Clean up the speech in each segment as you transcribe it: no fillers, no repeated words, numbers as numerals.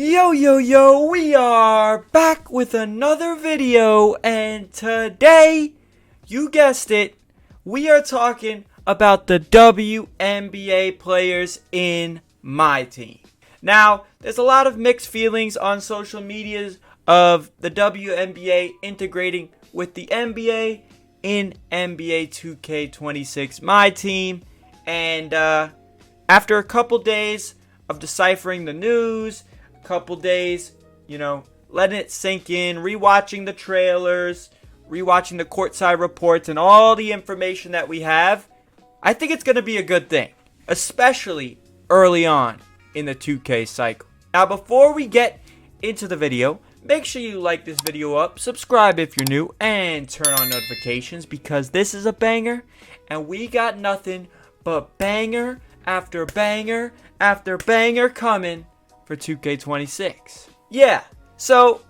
Yo, we are back with another video, and today, you guessed it, we are talking about the WNBA players in Myteam. Now, there's a lot of mixed feelings on social medias of the WNBA integrating with the NBA in NBA2K26 Myteam, and after a couple days of deciphering the news, couple days, letting it sink in, rewatching the trailers, rewatching the courtside reports, and all the information that we have, I think it's going to be a good thing, especially early on in the 2K cycle. Now, before we get into the video, make sure you like this video up, subscribe if you're new, and turn on notifications because this is a banger, and we got nothing but banger after banger after banger coming for 2K26. Yeah, so,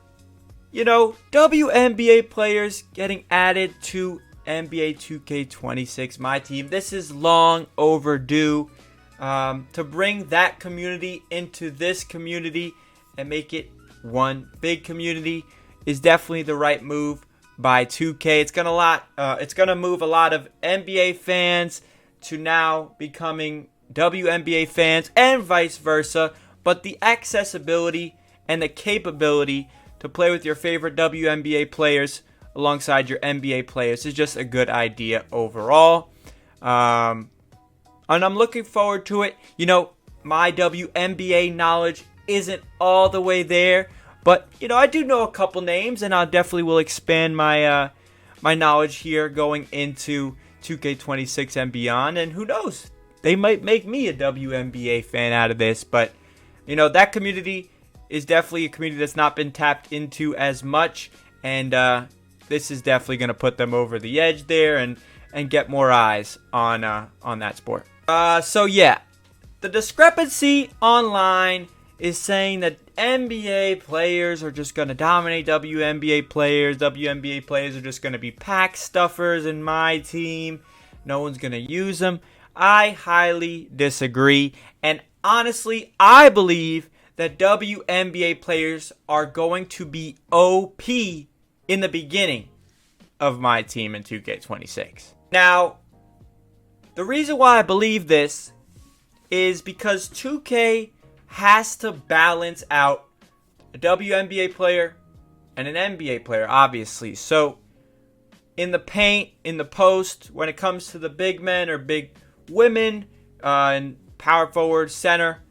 WNBA players getting added to NBA 2K26 Myteam. This is long overdue. To bring that community into this community and make it one big community is definitely the right move by 2K. It's gonna move a lot of NBA fans to now becoming WNBA fans and vice versa. But the accessibility and the capability to play with your favorite WNBA players alongside your NBA players is just a good idea overall. And I'm looking forward to it. My WNBA knowledge isn't all the way there, but I do know a couple names, and I definitely will expand my my knowledge here going into 2K26 and beyond. And who knows, they might make me a WNBA fan out of this, but that community is definitely a community that's not been tapped into as much, and this is definitely going to put them over the edge there and get more eyes on that sport. So yeah, the discrepancy online is saying that NBA players are just going to dominate WNBA players. WNBA players are just going to be pack stuffers in Myteam. No one's going to use them. I highly disagree, and honestly, I believe that WNBA players are going to be OP in the beginning of Myteam in 2K26. Now, the reason why I believe this is because 2K has to balance out a WNBA player and an NBA player, obviously. So, in the paint, in the post, when it comes to the big men or big women, and power forward, center,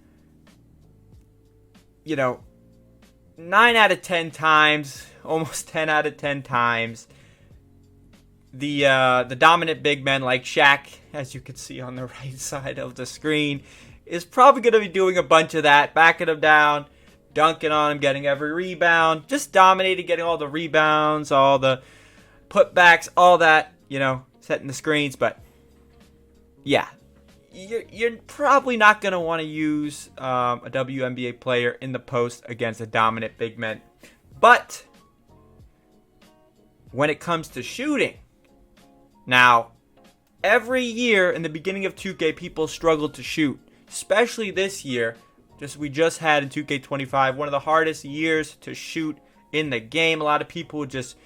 9 out of 10 times, almost 10 out of 10 times, the dominant big men like Shaq, as you can see on the right side of the screen, is probably going to be doing a bunch of that, backing them down, dunking on them, getting every rebound, just dominating, getting all the rebounds, all the putbacks, all that, setting the screens. But yeah, you're probably not going to want to use a WNBA player in the post against a dominant big man. But when it comes to shooting, now, every year in the beginning of 2K, people struggle to shoot. Especially this year, we just had in 2K25, one of the hardest years to shoot in the game. A lot of people would just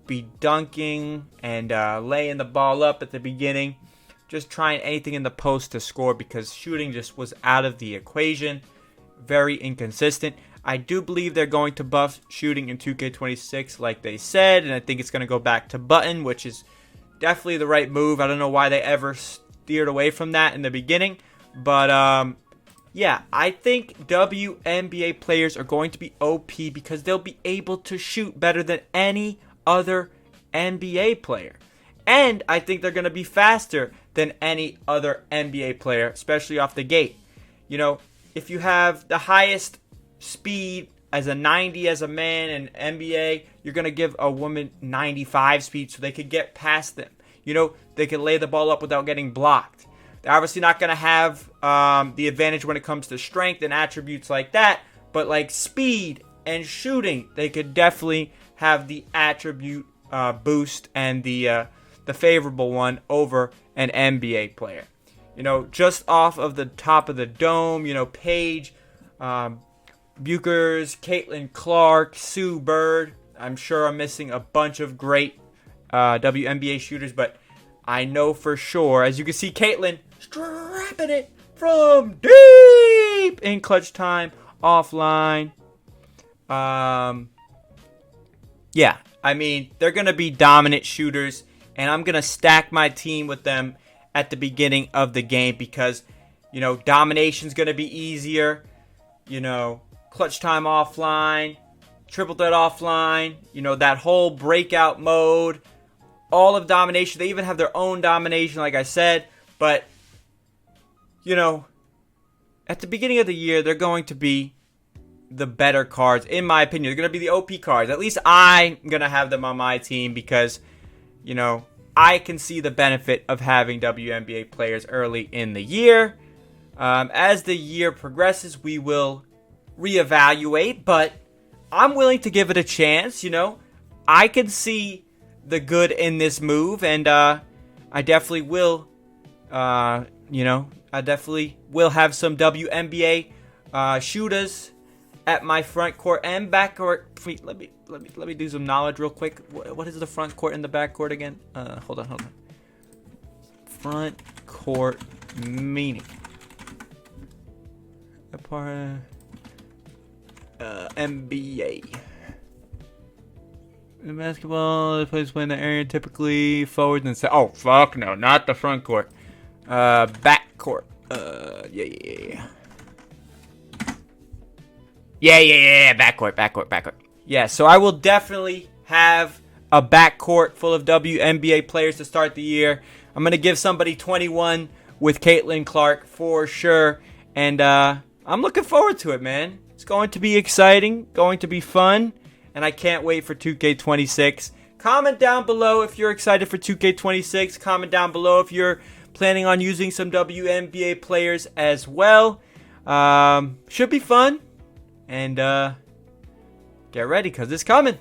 be dunking and laying the ball up at the beginning, just trying anything in the post to score because shooting just was out of the equation. Very inconsistent. I do believe they're going to buff shooting in 2K26 like they said, and I think it's going to go back to button, which is definitely the right move. I don't know why they ever steered away from that in the beginning, but yeah, I think WNBA players are going to be OP because they'll be able to shoot better than any other NBA player. And I think they're going to be faster than any other NBA player, especially off the gate. If you have the highest speed as a 90 as a man in NBA, you're going to give a woman 95 speed so they could get past them. They can lay the ball up without getting blocked. They're obviously not going to have the advantage when it comes to strength and attributes like that, but like speed and shooting, they could definitely have the attribute boost and the favorable one over an NBA player. Just off of the top of the dome, Paige Buchers, Caitlin Clark, Sue Bird. I'm sure I'm missing a bunch of great WNBA shooters, but I know for sure, as you can see, Caitlin strapping it from deep in clutch time, offline. Yeah, I mean, they're going to be dominant shooters, and I'm going to stack my team with them at the beginning of the game because, you know, domination's going to be easier. You know, clutch time offline, triple threat offline, you know, that whole breakout mode, all of domination. They even have their own domination, like I said. But, you know, at the beginning of the year, they're going to be the better cards, in my opinion. They're going to be the OP cards. At least I'm going to have them on my team because, you know, I can see the benefit of having WNBA players early in the year. As the year progresses, we will reevaluate, but I'm willing to give it a chance. You know, I can see the good in this move, and I definitely will. I definitely will have some WNBA shooters at my front court and back court. Wait, let me do some knowledge real quick. What is the front court and the back court again? Hold on. Front court meaning. Part NBA. In basketball, the players play in the area typically forward and oh fuck no, not the front court. Back court. Yeah. Back court. Yeah, so I will definitely have a backcourt full of WNBA players to start the year. I'm gonna give somebody 21 with Caitlin Clark for sure, and I'm looking forward to it, man. It's going to be exciting, going to be fun, and I can't wait for 2K26. Comment down below if you're excited for 2K26. Comment down below if you're planning on using some WNBA players as well. Should be fun, and get ready because it's coming.